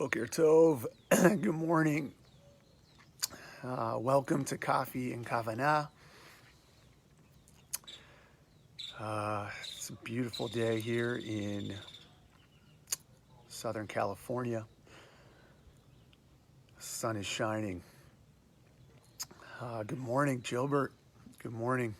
Boker Tov. Good morning. Welcome to Coffee and Kavanah. It's a beautiful day here in Southern California. The sun is shining. Good morning, Gilbert. Good morning.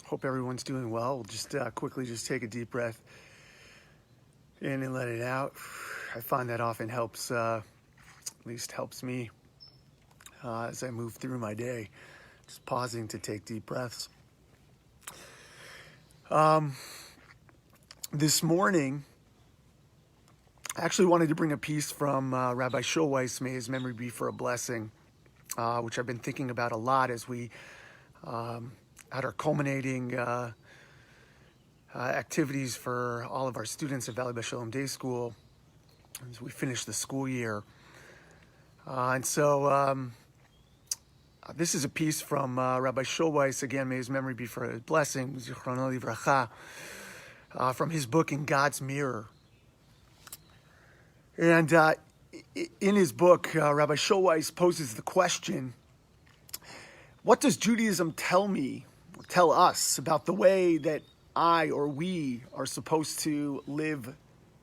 Hope everyone's doing well. We'll just quickly take a deep breath in and let it out. I find that often helps, at least helps me as I move through my day. Just pausing to take deep breaths. This morning, I actually wanted to bring a piece from Rabbi Shulweiss, may his memory be for a blessing, which I've been thinking about a lot as we had our culminating activities for all of our students at Valley Shalom Day School as we finish the school year. And so this is a piece from Rabbi Shulweiss, again, may his memory be for a blessing, Zichrono Livracha, from his book In God's Mirror. And in his book, Rabbi Shulweiss poses the question, what does Judaism tell us about the way that I or we are supposed to live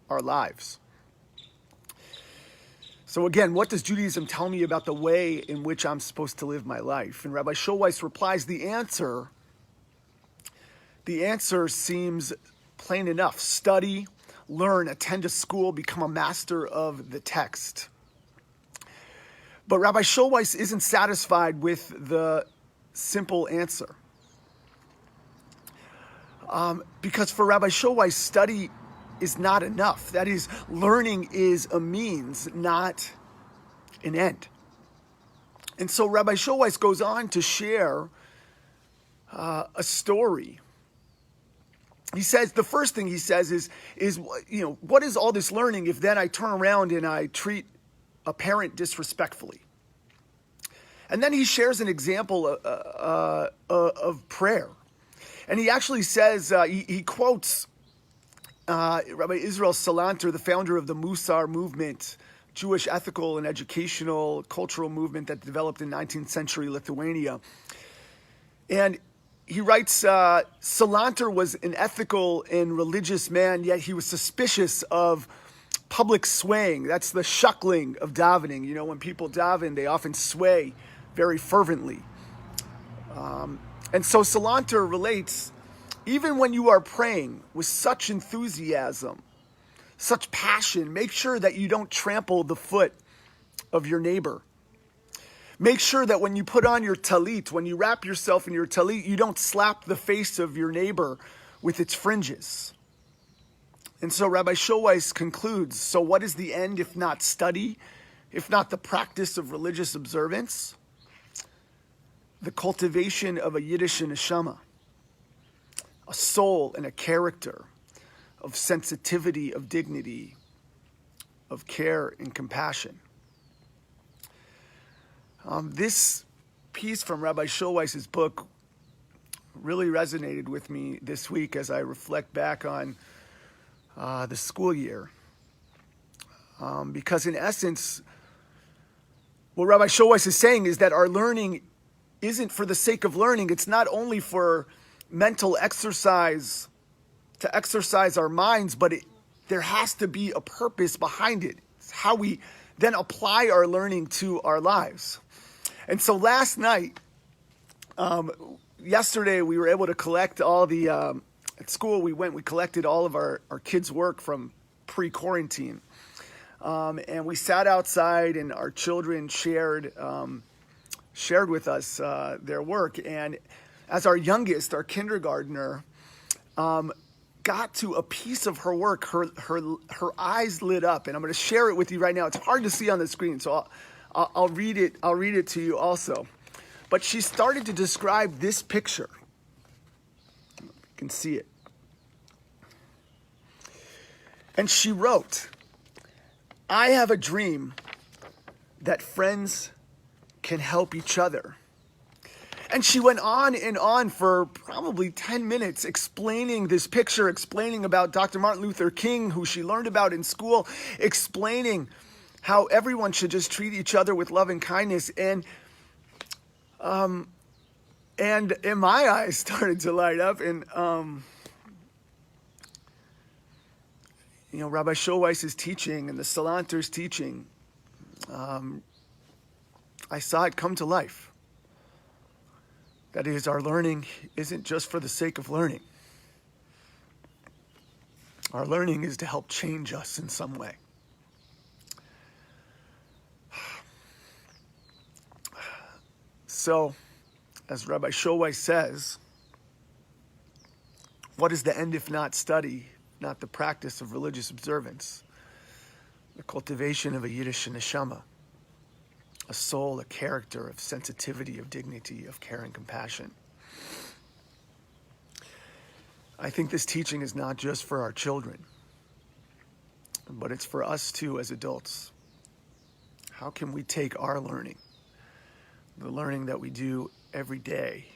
our lives? So again, what does Judaism tell me about the way in which I'm supposed to live my life? And Rabbi Shulweiss replies, the answer seems plain enough. Study, learn, attend a school, become a master of the text. But Rabbi Shulweiss isn't satisfied with the simple answer. Because for Rabbi Shulweiss, study is not enough. That is, learning is a means, not an end. And so Rabbi Shulweiss goes on to share a story. He says, the first thing he says is, what is all this learning if then I turn around and I treat a parent disrespectfully? And then he shares an example of prayer. And he actually says, he quotes Rabbi Israel Salanter, the founder of the Musar movement, Jewish ethical and educational cultural movement that developed in 19th century Lithuania. And he writes, Salanter was an ethical and religious man, yet he was suspicious of public swaying. That's the shuckling of davening. You know, when people daven, they often sway very fervently. And so Salanter relates, even when you are praying with such enthusiasm, such passion, make sure that you don't trample the foot of your neighbor. Make sure that when you put on your talit, when you wrap yourself in your talit, you don't slap the face of your neighbor with its fringes. And so Rabbi Shulweiss concludes, so what is the end if not study, if not the practice of religious observance? The cultivation of a Yiddish neshama, a soul and a character of sensitivity, of dignity, of care and compassion. This piece from Rabbi Shulweiss's book really resonated with me this week as I reflect back on the school year. Because in essence, what Rabbi Shulweiss is saying is that our learning isn't for the sake of learning. It's not only for mental exercise, to exercise our minds, but there has to be a purpose behind it. It's how we then apply our learning to our lives. And so last night, yesterday, we were able to collect all the, at school we collected all of our kids' work from pre-quarantine. And we sat outside and our children shared with us their work. And as our youngest, our kindergartner, got to a piece of her work, her eyes lit up, and I'm going to share it with you right now. It's hard to see on the screen, so I'll read it. I'll read it to you also. But she started to describe this picture. You can see it. And she wrote, I have a dream that friends can help each other. And she went on and on for probably 10 minutes explaining this picture, explaining about Dr. Martin Luther King, who she learned about in school, explaining how everyone should just treat each other with love and kindness. And in my eyes started to light up. And, Rabbi Schulweis's teaching and the Salanter's teaching, I saw it come to life. That is, our learning isn't just for the sake of learning. Our learning is to help change us in some way. So, as Rabbi Schulweis says, what is the end if not study, not the practice of religious observance? The cultivation of a Yiddish neshama, a soul, a character of sensitivity, of dignity, of care and compassion. I think this teaching is not just for our children, but it's for us too as adults. How can we take our learning, the learning that we do every day,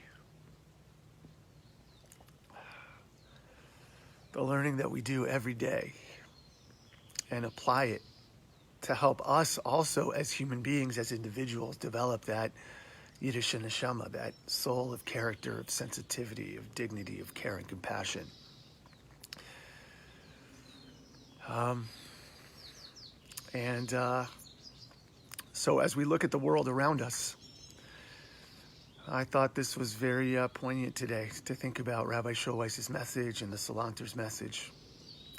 and apply it to help us also as human beings, as individuals, develop that Yiddish neshama, that soul of character, of sensitivity, of dignity, of care and compassion. So as we look at the world around us, I thought this was very poignant today to think about Rabbi Schulweis's message and the Salanter's message,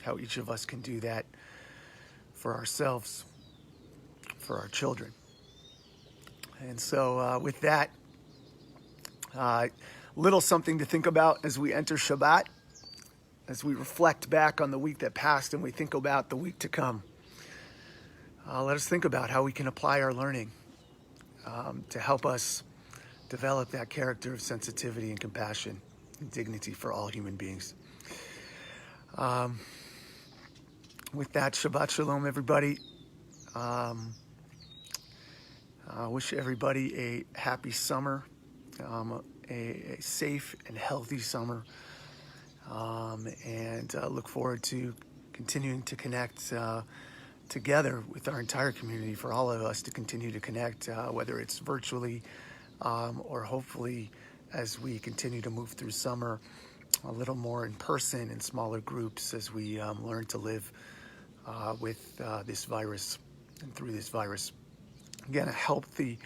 how each of us can do that for ourselves, for our children. And so with that, little something to think about as we enter Shabbat, as we reflect back on the week that passed and we think about the week to come. Let us think about how we can apply our learning to help us develop that character of sensitivity and compassion and dignity for all human beings. With that, Shabbat Shalom, everybody. I wish everybody a happy summer, a safe and healthy summer, and look forward to continuing to connect together with our entire community, for all of us to continue to connect, whether it's virtually or hopefully as we continue to move through summer, a little more in person in smaller groups as we learn to live with this virus and through this virus. Again, a healthy,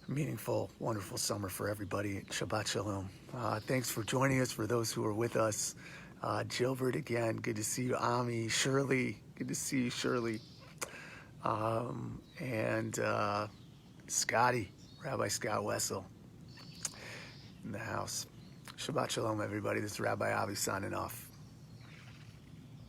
meaningful, wonderful summer for everybody. Shabbat Shalom. Thanks for joining us, for those who are with us. Gilbert again, good to see you. Ami, Shirley, good to see you, Shirley. And Scotty, Rabbi Scott Wessel in the house. Shabbat Shalom, everybody. This is Rabbi Avi signing off.